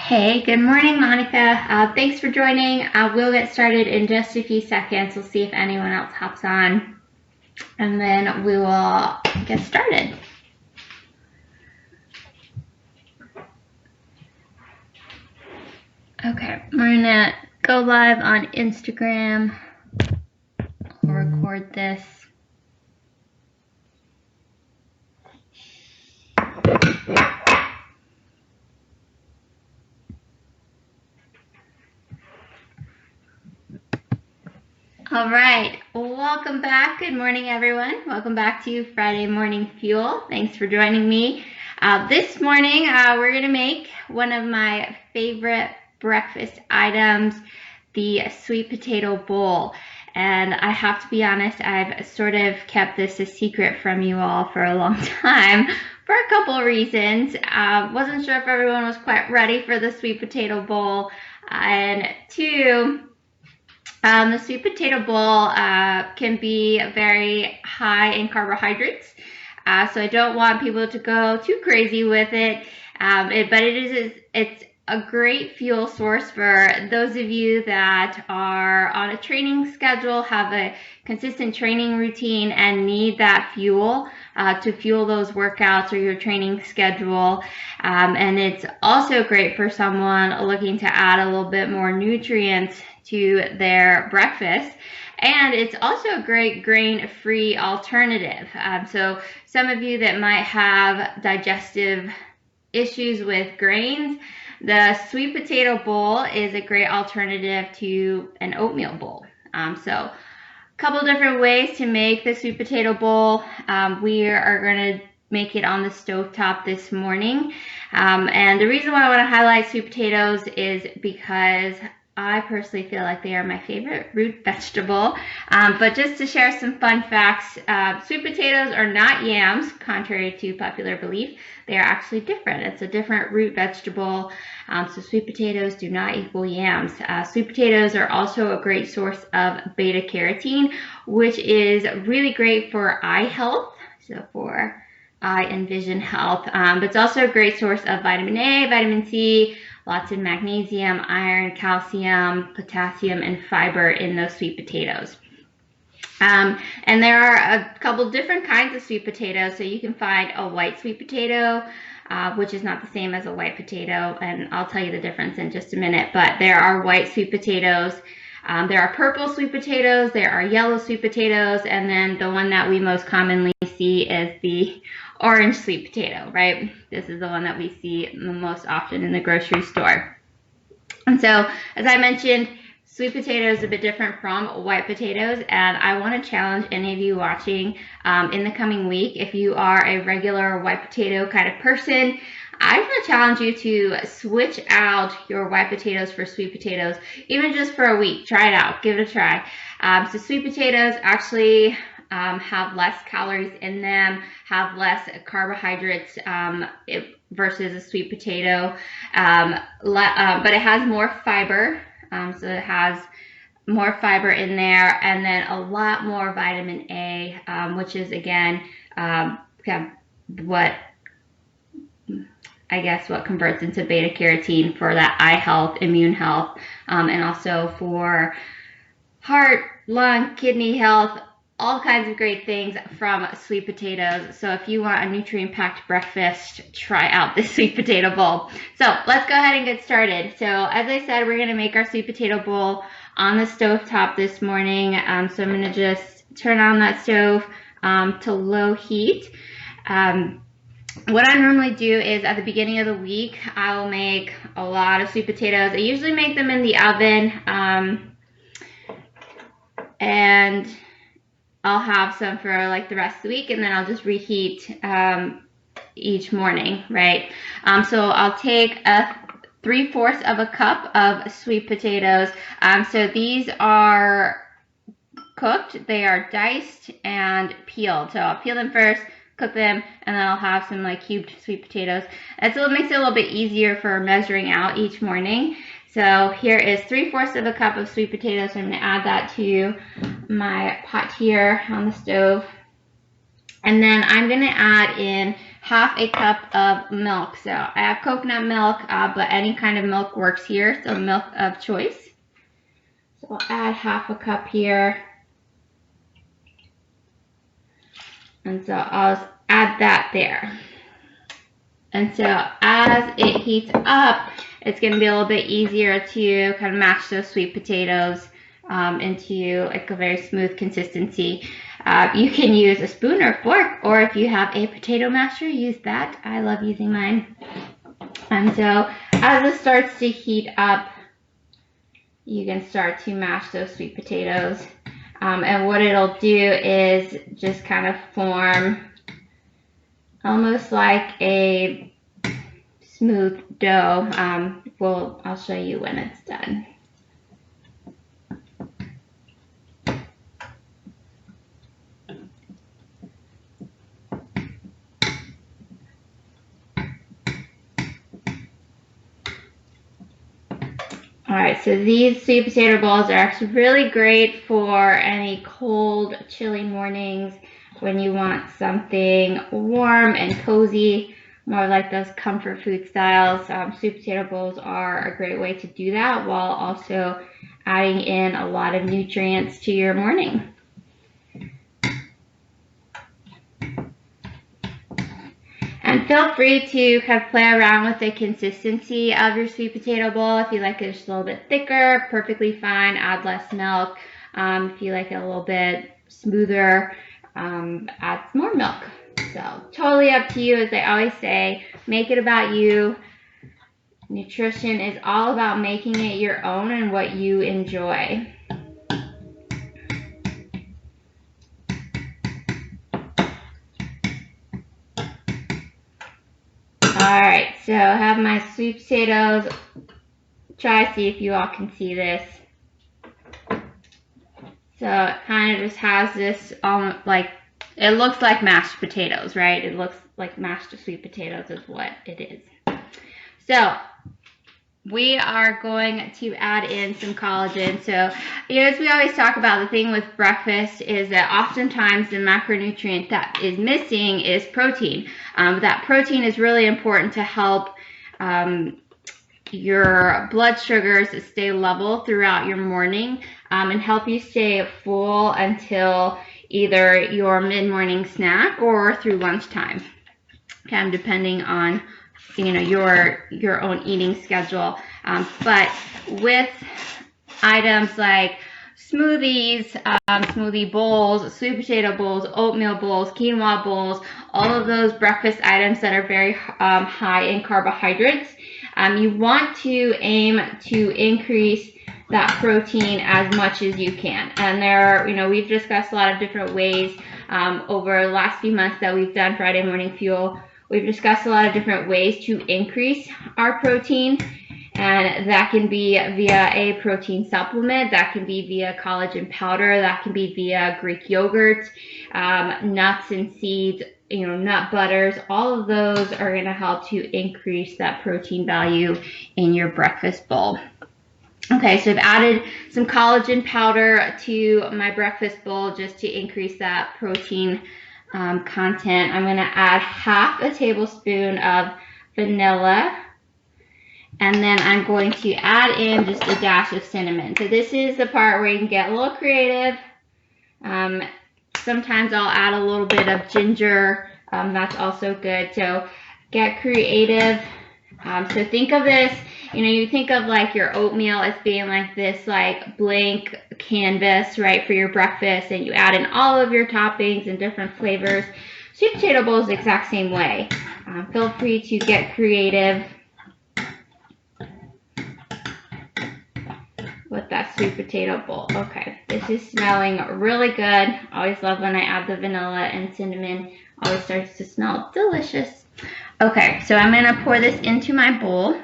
Hey, good morning, Monica. Thanks for joining. We'll get started in just a few seconds. We'll see if anyone else hops on, and then we will get started. Okay, we're gonna go live on Instagram. I'll record this. All right, welcome back. Good morning, everyone. Welcome back to Friday Morning Fuel. Thanks for joining me. This morning, we're gonna make one of my favorite breakfast items, the sweet potato bowl. And I have to be honest, I've sort of kept this a secret from you all for a long time for a couple of reasons. Wasn't sure if everyone was quite ready for the sweet potato bowl. And two, the sweet potato bowl can be very high in carbohydrates, so I don't want people to go too crazy with it. But it's a great fuel source for those of you that are on a training schedule, have a consistent training routine, and need that fuel to fuel those workouts or your training schedule. And it's also great for someone looking to add a little bit more nutrients to their breakfast. And it's also a great grain-free alternative. So some of you that might have digestive issues with grains, the sweet potato bowl is a great alternative to an oatmeal bowl. So a couple different ways to make the sweet potato bowl. We are going to make it on the stovetop this morning. And the reason why I want to highlight sweet potatoes is because I personally feel like they are my favorite root vegetable. But just to share some fun facts, sweet potatoes are not yams, contrary to popular belief. They are actually different. It's a different root vegetable. So sweet potatoes do not equal yams. Sweet potatoes are also a great source of beta carotene, which is really great for eye health. So for eye and vision health. But it's also a great source of vitamin A, vitamin C, lots of magnesium, iron, calcium, potassium, and fiber in those sweet potatoes. And there are a couple different kinds of sweet potatoes. So you can find a white sweet potato, which is not the same as a white potato, and I'll tell you the difference in just a minute. But there are white sweet potatoes. There are purple sweet potatoes, there are yellow sweet potatoes, and then the one that we most commonly see is the orange sweet potato, right? This is the one that we see the most often in the grocery store. And so, as I mentioned, sweet potato is a bit different from white potatoes, and I want to challenge any of you watching in the coming week, if you are a regular white potato kind of person, I want to challenge you to switch out your white potatoes for sweet potatoes, even just for a week. Try it out. Give it a try. So sweet potatoes actually have less calories in them, have less carbohydrates versus a sweet potato, but it has more fiber. So it has more fiber in there, and then a lot more vitamin A, which is again what converts into beta carotene for that eye health, immune health, and also for heart, lung, kidney health, all kinds of great things from sweet potatoes. So if you want a nutrient-packed breakfast, try out this sweet potato bowl. So let's go ahead and get started. So as I said, we're going to make our sweet potato bowl on the stovetop this morning. So I'm going to just turn on that stove to low heat. What I normally do is at the beginning of the week, I'll make a lot of sweet potatoes. I usually make them in the oven, and I'll have some for like the rest of the week, and then I'll just reheat each morning, right? So I'll take a 3/4 of a cup of sweet potatoes. So these are cooked, they are diced and peeled. So I'll peel them first, cook them, and then I'll have some like cubed sweet potatoes. And so it makes it a little bit easier for measuring out each morning. So here is 3/4 of a cup of sweet potatoes. So I'm going to add that to my pot here on the stove. And then I'm going to add in half a cup of milk. So I have coconut milk, but any kind of milk works here, so milk of choice. So I'll add half a cup here. And so I'll just add that there. And so as it heats up, it's going to be a little bit easier to kind of mash those sweet potatoes into like a very smooth consistency. You can use a spoon or fork, or if you have a potato masher, use that. I love using mine. And so as it starts to heat up, you can start to mash those sweet potatoes. And what it'll do is just kind of form almost like a smooth dough. I'll show you when it's done. Alright, so these sweet potato balls are actually really great for any cold, chilly mornings when you want something warm and cozy, more like those comfort food styles. Sweet potato bowls are a great way to do that while also adding in a lot of nutrients to your morning. And feel free to kind of play around with the consistency of your sweet potato bowl. If you like it just a little bit thicker, perfectly fine, add less milk. If you like it a little bit smoother, add some more milk. So totally up to you. As I always say, make it about you. Nutrition is all about making it your own and what you enjoy. Alright, so I have my sweet potatoes. Try to see if you all can see this. So it kind of just has this, like, it looks like mashed potatoes, right? It looks like mashed sweet potatoes is what it is. So we are going to add in some collagen. So, as we always talk about, the thing with breakfast is that oftentimes the macronutrient that is missing is protein. That protein is really important to help your blood sugars stay level throughout your morning and help you stay full until either your mid-morning snack or through lunchtime, kind of depending on your own eating schedule. But with items like smoothies, smoothie bowls, sweet potato bowls, oatmeal bowls, quinoa bowls, all of those breakfast items that are very high in carbohydrates, you want to aim to increase that protein as much as you can. And there are, we've discussed a lot of different ways over the last few months that we've done Friday Morning Fuel. We've discussed a lot of different ways to increase our protein, and that can be via a protein supplement, that can be via collagen powder, that can be via Greek yogurt, nuts and seeds, nut butters. All of those are going to help to increase that protein value in your breakfast bowl. Okay, so I've added some collagen powder to my breakfast bowl just to increase that protein content. I'm going to add half a tablespoon of vanilla, and then I'm going to add in just a dash of cinnamon. So this is the part where you can get a little creative. Sometimes I'll add a little bit of ginger. That's also good. So get creative. So think of this, you think of like your oatmeal as being like this like blank canvas, right, for your breakfast, and you add in all of your toppings and different flavors. Sweet potato bowl is the exact same way. Feel free to get creative with that sweet potato bowl. Okay, this is smelling really good. Always love when I add the vanilla and cinnamon. Always starts to smell delicious. Okay, so I'm gonna pour this into my bowl.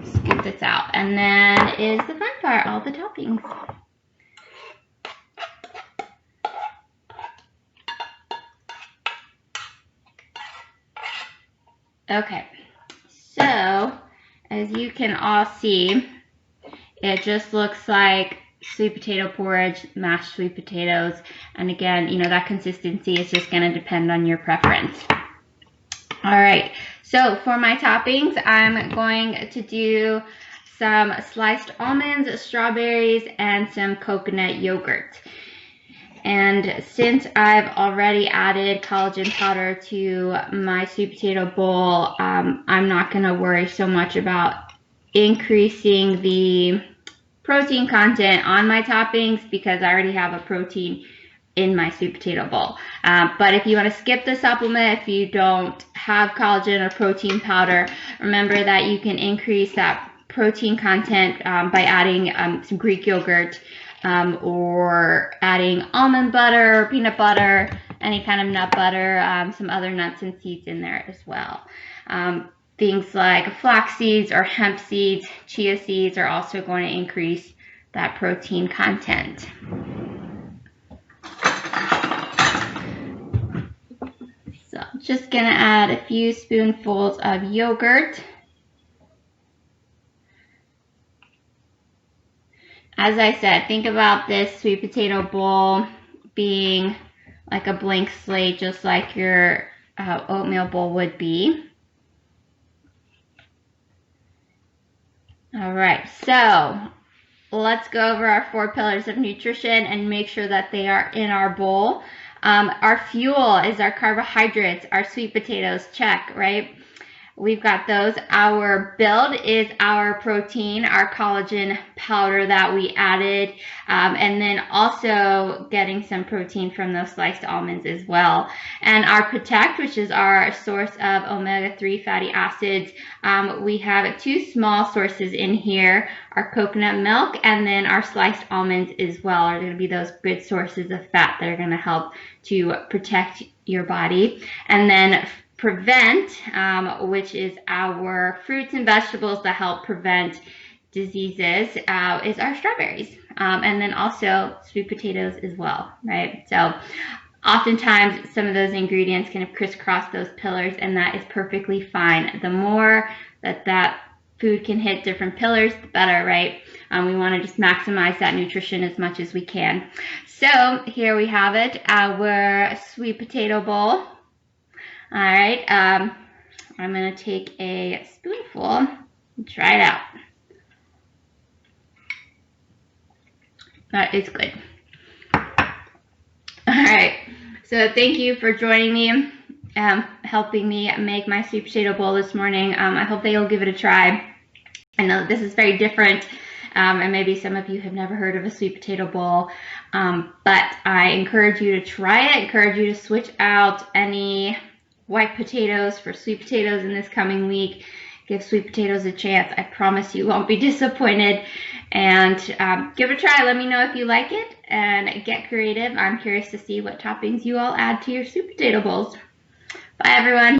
Scoop this out, and then is the fun part, all the toppings. Okay, so as you can all see, it just looks like sweet potato porridge, mashed sweet potatoes. And again, you know, that consistency is just going to depend on your preference. All right, so for my toppings, I'm going to do some sliced almonds, strawberries, and some coconut yogurt. And since I've already added collagen powder to my sweet potato bowl, I'm not going to worry so much about increasing the protein content on my toppings because I already have a protein in my sweet potato bowl. But if you want to skip the supplement, if you don't have collagen or protein powder, remember that you can increase that protein content by adding some Greek yogurt, or adding almond butter, or peanut butter, any kind of nut butter, some other nuts and seeds in there as well. Things like flax seeds or hemp seeds, chia seeds are also going to increase that protein content. So I'm just going to add a few spoonfuls of yogurt. As I said, think about this sweet potato bowl being like a blank slate, just like your oatmeal bowl would be. All right, so let's go over our 4 pillars of nutrition and make sure that they are in our bowl. Our fuel is our carbohydrates, our sweet potatoes, check, right? We've got those. Our build is our protein, our collagen powder that we added, and then also getting some protein from those sliced almonds as well. And our protect, which is our source of omega-3 fatty acids, we have 2 small sources in here, our coconut milk and then our sliced almonds as well are going to be those good sources of fat that are going to help to protect your body. And then prevent, which is our fruits and vegetables that help prevent diseases, is our strawberries. And then also sweet potatoes as well, right? So oftentimes some of those ingredients kind of crisscross those pillars, and that is perfectly fine. The more that food can hit different pillars, the better, right? We want to just maximize that nutrition as much as we can. So here we have it, our sweet potato bowl. All right, I'm going to take a spoonful and try it out. That is good. All right, so thank you for joining me, helping me make my sweet potato bowl this morning. I hope that you'll give it a try. I know this is very different, and maybe some of you have never heard of a sweet potato bowl, but I encourage you to try it. I encourage you to switch out any white potatoes for sweet potatoes in this coming week. Give sweet potatoes a chance. I promise you won't be disappointed. And give it a try. Let me know if you like it and get creative. I'm curious to see what toppings you all add to your sweet potato bowls. Bye, everyone.